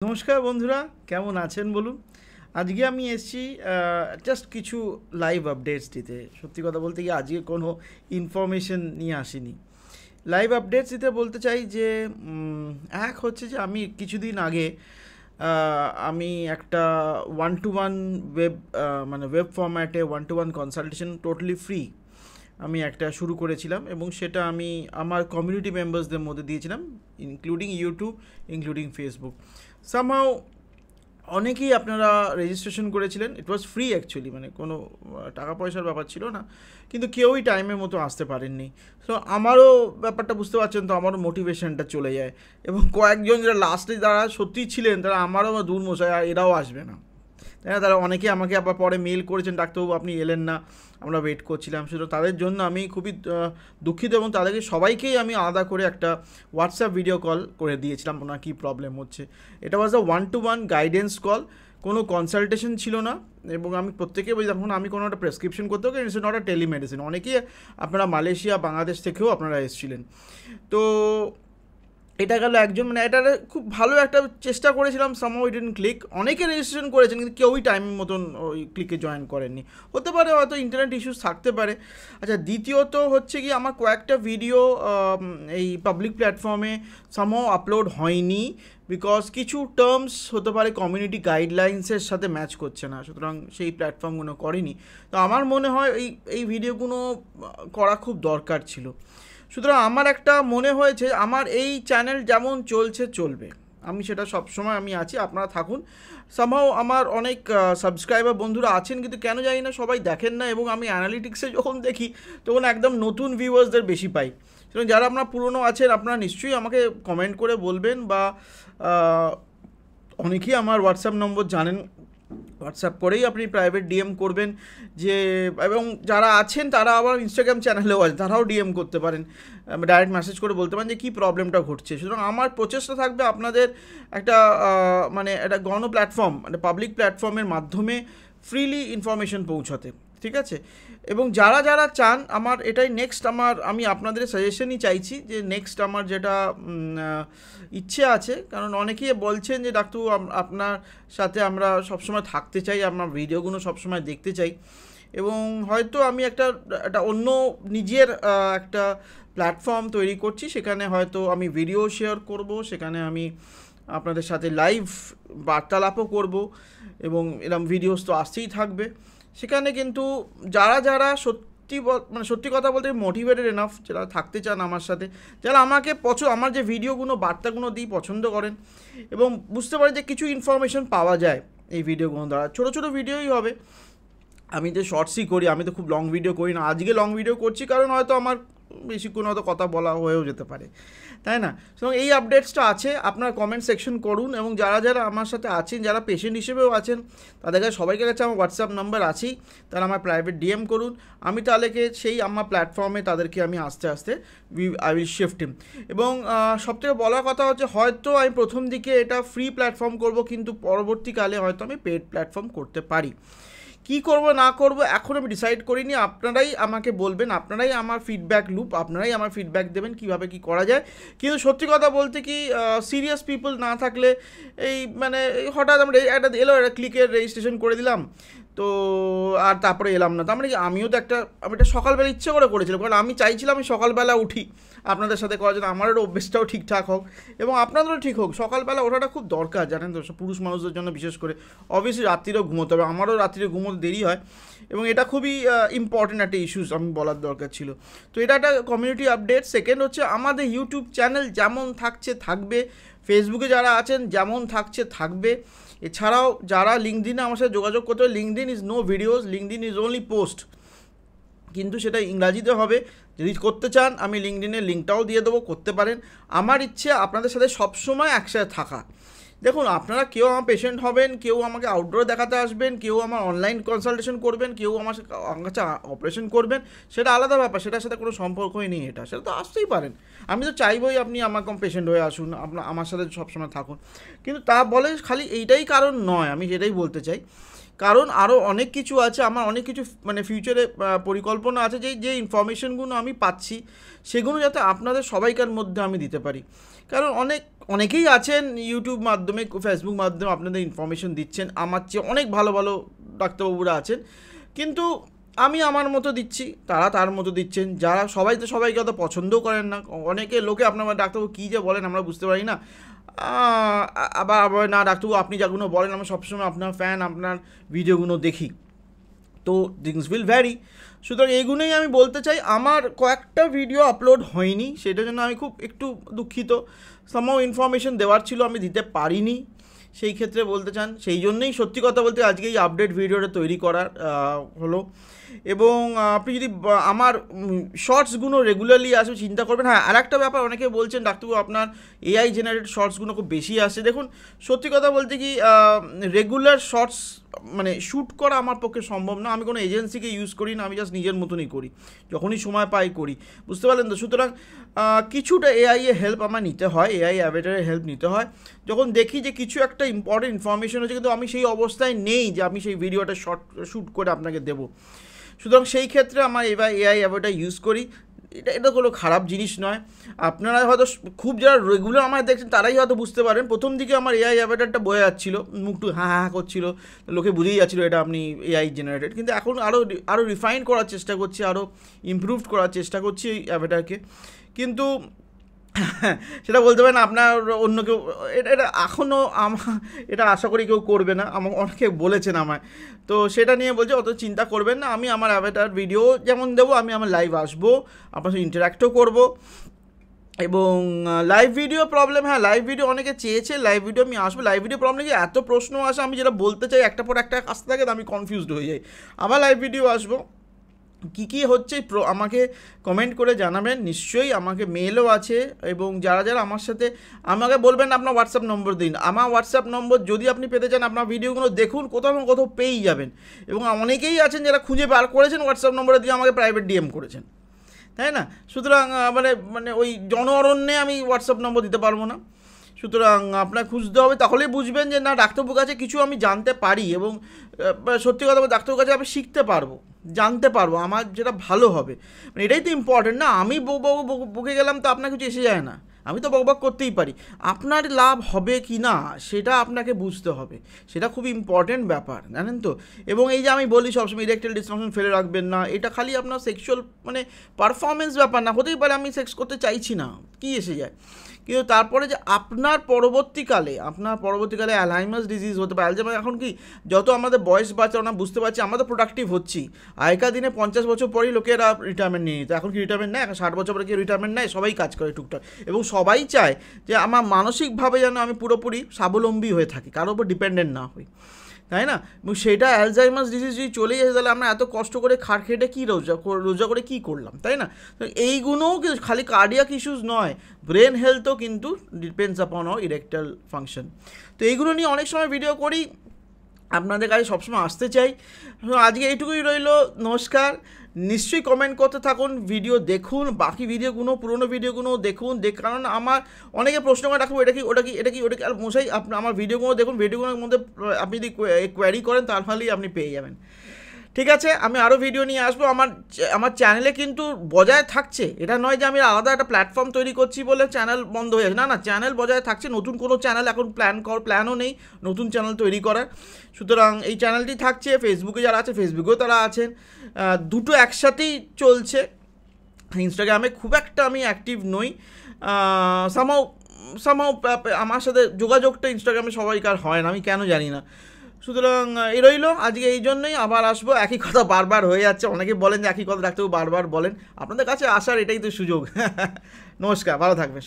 নমস্কার বন্ধুরা, কেমন আছেন বলুন। আজকে আমি এসেছি জাস্ট কিছু লাইভ আপডেটস দিতে। সত্যি কথা বলতে গিয়ে আজকে কোনো ইনফরমেশন নিয়ে আসিনি। লাইভ আপডেটস দিতে বলতে চাই যে এক হচ্ছে যে আমি কিছুদিন আগে আমি একটা one to one web web ফরম্যাটে one to one consultation totally free আমি একটা শুরু করেছিলাম এবং সেটা আমি আমার কমিউনিটি মেম্বার্সদের মধ্যে দিয়েছিলাম, including YouTube, including Facebook. Somehow অনেকেই আপনারা রেজিস্ট্রেশন করেছিলেন। ইট ওয়াজ ফ্রি অ্যাকচুয়ালি, মানে কোনো টাকা পয়সার ব্যাপার ছিল না, কিন্তু কেউই টাইমের মতো আসতে পারেননি। সো আমারও ব্যাপারটা বুঝতে পারছেন, তো আমারও মোটিভেশনটা চলে যায়। এবং কয়েকজন যারা লাস্টে যারা সত্যিই ছিলেন তারা আমারও দূর মশাই, আর এরাও আসবে না, তাই না? তারা অনেকে আমাকে আবার পরে মেল করেছেন, ডাক্তারবাবু আপনি এলেন না, আমরা ওয়েট করছিলাম। শুধু তাদের জন্য আমি খুবই দুঃখিত এবং তাদেরকে সবাইকেই আমি আলাদা করে একটা হোয়াটসঅ্যাপ ভিডিও কল করে দিয়েছিলাম ওনার কী প্রবলেম হচ্ছে। এটা was a one to one guidance call, কোনো কনসালটেশন ছিল না। এবং আমি প্রত্যেকে বলি, যখন আমি কোনো একটা প্রেসক্রিপশন করতে হবে, ইটস নট আ টেলিমেডিসিন। অনেকেই আপনারা মালয়েশিয়া, বাংলাদেশ থেকেও আপনারা এসেছিলেন। তো এটা গেল একজন, মানে এটা খুব ভালো একটা চেষ্টা করেছিলাম, সামহাউ ইট ডিডন্ট ক্লিক। অনেকে রেজিস্ট্রেশন করেছেন কিন্তু কেউই টাইম মতন ওই ক্লিকে জয়েন করেননি। হতে পারে হয়তো ইন্টারনেট ইস্যুস থাকতে পারে। আচ্ছা, দ্বিতীয়ত হচ্ছে কি, আমার কয়েকটা ভিডিও এই পাবলিক প্ল্যাটফর্মে সামহাউ আপলোড হয়নি, বিকজ কিছু টার্মস হতে পারে কমিউনিটি গাইডলাইন্সের সাথে ম্যাচ করছে না, সুতরাং সেই প্ল্যাটফর্মগুলো করেনি। তো আমার মনে হয় এই ভিডিওগুলো করা খুব দরকার ছিল। সুতরাং আমার একটা মনে হয়েছে, আমার এই চ্যানেল যেমন চলছে চলবে, আমি সেটা সবসময় আমি আছি, আপনারা থাকুন। সামহাও আমার অনেক সাবস্ক্রাইবার বন্ধুরা আছেন, কিন্তু কেন জানি না সবাই দেখেন না, এবং আমি অ্যানালিটিক্সে যখন দেখি তখন একদম নতুন ভিউয়ার্সদের বেশি পাই। সুতরাং যারা আপনারা পুরনো আছেন, আপনারা নিশ্চয়ই আমাকে কমেন্ট করে বলবেন, বা অনেকেই আমার হোয়াটসঅ্যাপ নম্বর জানেন, হোয়াটসঅ্যাপ করেই আপনি প্রাইভেট ডিএম করবেন। যে এবং যারা আছেন তারা আবার ইনস্টাগ্রাম চ্যানেলেও আছে, তারাও ডিএম করতে পারেন, ডাইরেক্ট মেসেজ করে বলতে পারেন যে কী প্রবলেমটা ঘটছে। সুতরাং আমার প্রচেষ্টা থাকবে আপনাদের একটা একটা গণ প্ল্যাটফর্ম, মানে পাবলিক প্ল্যাটফর্মের মাধ্যমে ফ্রিলি ইনফরমেশন পৌঁছাতে, ঠিক আছে? এবং যারা যারা চান, আমার এটাই নেক্সট, আমি আপনাদের সাজেশনই চাইছি যে নেক্সট আমার যেটা ইচ্ছে আছে, কারণ অনেকেই বলছেন যে ডাক্তারবাবু আপনার সাথে আমরা সবসময় থাকতে চাই, আপনার ভিডিওগুলো সবসময় দেখতে চাই। এবং হয়তো আমি একটা অন্য নিজের একটা প্ল্যাটফর্ম তৈরি করছি, সেখানে হয়তো আমি ভিডিও শেয়ার করব, সেখানে আমি আপনাদের সাথে লাইভ বার্তালাপও করব, এবং এরকম ভিডিওস তো আসতেই থাকবে। সেখানে কিন্তু যারা যারা সত্যি কথা বলতে মোটিভেটেড এনাফ, যারা থাকতে চান আমার সাথে, যারা আমাকে আমার যে ভিডিওগুলো বার্তাগুলো দিই পছন্দ করেন, এবং বুঝতে পারেন যে কিছু ইনফরমেশন পাওয়া যায় এই ভিডিওগুলো দ্বারা। ছোটো ছোটো ভিডিওই হবে, আমি যে শর্টসই করি, আমি তো খুব লং ভিডিও করি না। আজকে লং ভিডিও করছি কারণ হয়তো আমার বেশিক্ষণ হয়তো কথা বলা হয়েও যেতে পারে, তাই না? সুতরাং এই আপডেটসটা আছে, আপনার কমেন্ট সেকশন করুন, এবং যারা যারা আমার সাথে আছেন, যারা পেশেন্ট হিসেবেও আছেন, তাদের কাছে সবাইকে কাছে আমার হোয়াটসঅ্যাপ নাম্বার আছেই, তারা আমার প্রাইভেট ডিএম করুন। আমি তাদেরকে সেই আমার প্ল্যাটফর্মে তাদেরকে আমি আস্তে আস্তে আই উইল শিফট হিম। এবং সবথেকে বলার কথা হচ্ছে, হয়তো আমি প্রথম দিকে এটা ফ্রি প্ল্যাটফর্ম করব, কিন্তু পরবর্তীকালে হয়তো আমি পেড প্ল্যাটফর্ম করতে পারি। কী করব না করব এখন আমি ডিসাইড করিনি, আপনারাই আমাকে বলবেন, আপনারাই আমার ফিডব্যাক লুপ, আপনারাই আমার ফিডব্যাক দেবেন কীভাবে কী করা যায়। কিন্তু সত্যি কথা বলতে কি, সিরিয়াস পিপল না থাকলে হঠাৎ আমরা একটা এলো, একটা ক্লিকের রেজিস্ট্রেশন করে দিলাম, তো আর তারপরে এলাম না। তার মানে কি, আমি এটা সকালবেলা ইচ্ছে করে করেছিলাম, কারণ আমি চাইছিলাম আমি সকালবেলা উঠি আপনাদের সাথে করার জন্য, আমারও অভ্যেসটাও ঠিকঠাক হোক এবং আপনাদেরও ঠিক হোক। সকালবেলা ওঠাটা খুব দরকার, জানেন তো, পুরুষ মানুষদের জন্য বিশেষ করে। অবভিয়াসলি রাত্রিরেও ঘুমোতে হবে, আমারও রাত্রিরে ঘুমোতে দেরি হয়, এবং এটা খুবই ইম্পর্টেন্ট একটা ইস্যুস আমি বলার দরকার ছিল। তো এটা একটা কমিউনিটি আপডেট। সেকেন্ড হচ্ছে, আমাদের ইউটিউব চ্যানেল যেমন থাকছে থাকবে, ফেসবুকে যারা আছেন যেমন থাকছে থাকবে। এছাড়াও যারা লিঙ্কডিনে আমার সাথে যোগাযোগ করতে হবে, LinkedIn is no videos, LinkedIn is only post, কিন্তু সেটা ইংরাজিতে হবে। যদি করতে চান আমি লিঙ্কডিনের লিঙ্কটাও দিয়ে দেবো, করতে পারেন। আমার ইচ্ছে আপনাদের সাথে সবসময় একসাথে থাকা। দেখুন, আপনারা কেউ আমার পেশেন্ট হবেন, কেউ আমাকে আউটডোরে দেখাতে আসবেন, কেউ আমার অনলাইন কনসালটেশন করবেন, কেউ আমার কাছে অপারেশন করবেন, সেটা আলাদা ব্যাপার, সেটার সাথে কোনো সম্পর্কই নেই। সেটা তো আসতেই পারেন, আমি তো চাইবই আপনি আমার পেশেন্ট হয়ে আসুন, আমার সাথে সবসময় থাকুন। কিন্তু তা বলে খালি এইটাই কারণ নয়, আমি সেটাই বলতে চাই। কারণ আরও অনেক কিছু আছে, আমার অনেক কিছু ফিউচারে পরিকল্পনা আছে, যে ইনফরমেশনগুলো আমি পাচ্ছি সেগুলো যাতে আপনাদের সবাইকার মধ্যে আমি দিতে পারি। কারণ অনেকেই আছেন ইউটিউব মাধ্যমে, ফেসবুক মাধ্যমে আপনাদের ইনফরমেশন দিচ্ছেন, আমার চেয়ে অনেক ভালো ভালো ডাক্তারবাবুরা আছেন, কিন্তু আমি আমার মতো দিচ্ছি, তারা তার মতো দিচ্ছেন। যারা সবাই তো সবাইকে অত পছন্দও করেন না, অনেকে লোকে আপনার ডাক্তারবাবু কী যে বলেন আমরা বুঝতে পারি না, আবার আবার না ডাক্তারবাবু আপনি যাগুলো বলেন আমরা সবসময় আপনার ফ্যান, আপনার ভিডিওগুলো দেখি, তো থিংস উইল ভ্যারি। সুতরাং এইগুলোই আমি বলতে চাই। আমার কয়েকটা ভিডিও আপলোড হয়নি, সেটার জন্য আমি খুব একটু দুঃখিত। সামহাও ইনফরমেশন দেওয়ার ছিল, আমি দিতে পারিনি, সেই ক্ষেত্রে বলতে চান। সেই জন্যই সত্যি কথা বলতে আজকে এই আপডেট ভিডিওটা তৈরি করার হলো। এবং আপনি যদি আমার শর্টসগুলো রেগুলারলি আসবে চিন্তা করবেন। হ্যাঁ, আর একটা ব্যাপার, অনেকে বলছেন ডাক্তারবাবু আপনার এআই জেনারেট শর্টসগুলো খুব বেশি আসে। দেখুন সত্যি কথা বলতে কি, রেগুলার শর্টস মানে শ্যুট করা আমার পক্ষে সম্ভব না। আমি কোনো এজেন্সিকে ইউজ করি না, আমি জাস্ট নিজের মতনই করি, যখনই সময় পাই করি, বুঝতে পারলেন তো। সুতরাং কিছুটা এআই এর হেল্প আমার নিতে হয়, এআই অ্যাভেটারের হেল্প নিতে হয় যখন দেখি যে কিছু একটা ইম্পর্টেন্ট ইনফরমেশন হচ্ছে, কিন্তু আমি সেই অবস্থায় নেই যে আমি সেই ভিডিওটা শ্যুট করে আপনাকে দেবো। সুতরাং সেই ক্ষেত্রে আমার এবার এআই অ্যাভেটার ইউজ করি। এটা কোনো খারাপ জিনিস নয়। আপনারা হয়তো খুব যারা রেগুলার আমার দেখছেন তারাই হয়তো বুঝতে পারেন, প্রথম দিকে আমার এআই অ্যাভেটারটা বোঝা যাচ্ছিলো, মুখটু হ্যাঁ হ্যাঁ করছিল, লোকে বুঝেই যাচ্ছিলো এটা আপনি এআই জেনারেটেড। কিন্তু এখন আরও রিফাইন করার চেষ্টা করছি, আরও ইমপ্রুভ করার চেষ্টা করছি এই অ্যাভেটারকে। কিন্তু সেটা বলতে পারেন আপনার অন্য কেউ এটা এখনও এটা আশা করি কেউ করবে না, আমাকে অনেকে বলেছেন আমায়, তো সেটা নিয়ে বলছে অত চিন্তা করবেন না। আমি আমার অ্যাভেটার ভিডিও যেমন দেবো, আমি আমার লাইভ আসবো, আপনার সাথে ইন্টারাক্টও করবো। এবং লাইভ ভিডিও প্রবলেম, হ্যাঁ লাইভ ভিডিও অনেকে চেয়েছে, লাইভ ভিডিও আমি আসবো। লাইভ ভিডিও প্রবলেম কি এত প্রশ্ন আসে, আমি যেটা বলতে চাই একটা পর একটা আসতে থাকে, তো আমি কনফিউজড হয়ে যাই। আবার লাইভ ভিডিও আসবো, কী কী হচ্ছে আমাকে কমেন্ট করে জানাবেন নিশ্চয়ই। আমাকে মেলও আছে, এবং যারা যারা আমার সাথে আমাকে বলবেন আপনার হোয়াটসঅ্যাপ নম্বর দিন। আমার হোয়াটসঅ্যাপ নম্বর যদি আপনি পেতে চান, আপনার ভিডিওগুলো দেখুন, কোথাও না কোথাও পেয়েই যাবেন। এবং অনেকেই আছেন যারা খুঁজে বার করেছেন, হোয়াটসঅ্যাপ নম্বরে দিয়ে আমাকে প্রাইভেট ডিএম করেছেন, তাই না? সুতরাং মানে ওই জন অরণ্যে আমি হোয়াটসঅ্যাপ নম্বর দিতে পারবো না। সুতরাং আপনার খুঁজতে হবে, তাহলেই বুঝবেন যে না ডাক্তারবাবুর কাছে কিছু আমি জানতে পারি, এবং সত্যি কথা বলতে ডাক্তারবাবুর কাছে আমি শিখতে পারবো, জানতে পারবো, আমার যেটা ভালো হবে। মানে এটাই তো ইম্পর্টেন্ট না। আমি বকে গেলাম তো আপনার কিছু এসে যায় না, আমি তো বকবক করতেই পারি। আপনার লাভ হবে কি না সেটা আপনাকে বুঝতে হবে, সেটা খুব ইম্পর্টেন্ট ব্যাপার, জানেন তো। এবং এই যে আমি বলি সবসময় ইরেকটাইল ডিসফাংশন ফেলে রাখবেন না, এটা খালি আপনার সেক্সুয়াল মানে পারফরমেন্স ব্যাপার না, হতেই পারে আমি সেক্স করতে চাইছি না, কি এসে যায়, কিন্তু তারপরে যে আপনার পরবর্তীকালে অ্যালজাইমার্স ডিজিজ হতে পারে। অ্যালজাইমার এখন কি যত আমাদের বয়স বাড়ছে আমরা বুঝতে পারছি আমরা তো প্রোডাক্টিভ হচ্ছি। আগেকার দিনে 50 বছর পরেই লোকেরা রিটায়ারমেন্ট নিয়ে নিত, এখন কি রিটায়ারমেন্ট নেয়? এখন 60 বছর পরে কি রিটায়ারমেন্ট নেয়? সবাই কাজ করে টুকটাক, এবং সবাই চায় যে আমার মানসিকভাবে যেন আমি পুরোপুরি স্বাবলম্বী হয়ে থাকি, কারোর উপর ডিপেন্ডেন্ট না হই, তাই না? এবং সেটা অ্যালজাইমার্স ডিজিজ যদি চলে যায়, তাহলে আমরা এত কষ্ট করে খাট খেটে কী রোজা করে কী করলাম, তাই না? তো এইগুলোও খালি কার্ডিয়াক ইস্যুস নয়, ব্রেন হেলথও কিন্তু depends upon hour erectile function. তো এইগুলো নিয়ে অনেক সময় ভিডিও করি, আপনাদের কাছে সবসময় আসতে চাই। আজকে এইটুকুই রইল, নমস্কার। নিশ্চয়ই কমেন্ট করতে থাকুন, ভিডিও দেখুন, বাকি ভিডিওগুলো পুরোনো ভিডিওগুলো দেখুন, কারণ আমার অনেকে প্রশ্ন করে রাখবো এটা কি ওটা কি এটা কি ওটা কি, আর মশাই আপনি আমার ভিডিওগুলো দেখুন, ভিডিওগুলোর মধ্যে আপনি যদি কোয়ারি করেন তাহলেই আপনি পেয়ে যাবেন। ঠিক আছে, আমি আরও ভিডিও নিয়ে আসবো। আমার চ্যানেলে কিন্তু বজায় থাকছে, এটা নয় যে আমি আলাদা একটা প্ল্যাটফর্ম তৈরি করছি বলে চ্যানেল বন্ধ হয়ে যাচ্ছে, না, চ্যানেল বজায় থাকছে। নতুন কোনো চ্যানেল এখন প্ল্যানও নেই নতুন চ্যানেল তৈরি করার। সুতরাং এই চ্যানেলটি থাকছে, ফেসবুকে যারা আছে ফেসবুকেও তারা আছেন, দুটো একসাথেই চলছে। ইনস্টাগ্রামে খুব একটা আমি অ্যাক্টিভ নই, সামহাও আমার সাথে যোগাযোগটা ইনস্টাগ্রামে সবাইকার হয় না, আমি কেন জানি না। সুতরাং এই রইল আজকে, এই জন্যই আবার আসবো। একই কথা বারবার হয়ে যাচ্ছে, অনেকে বলেন যে একই কথা ডাক্তারবাবু বারবার বলেন, আপনাদের কাছে আসার এটাই তো সুযোগ। নমস্কার, ভালো থাকবেন।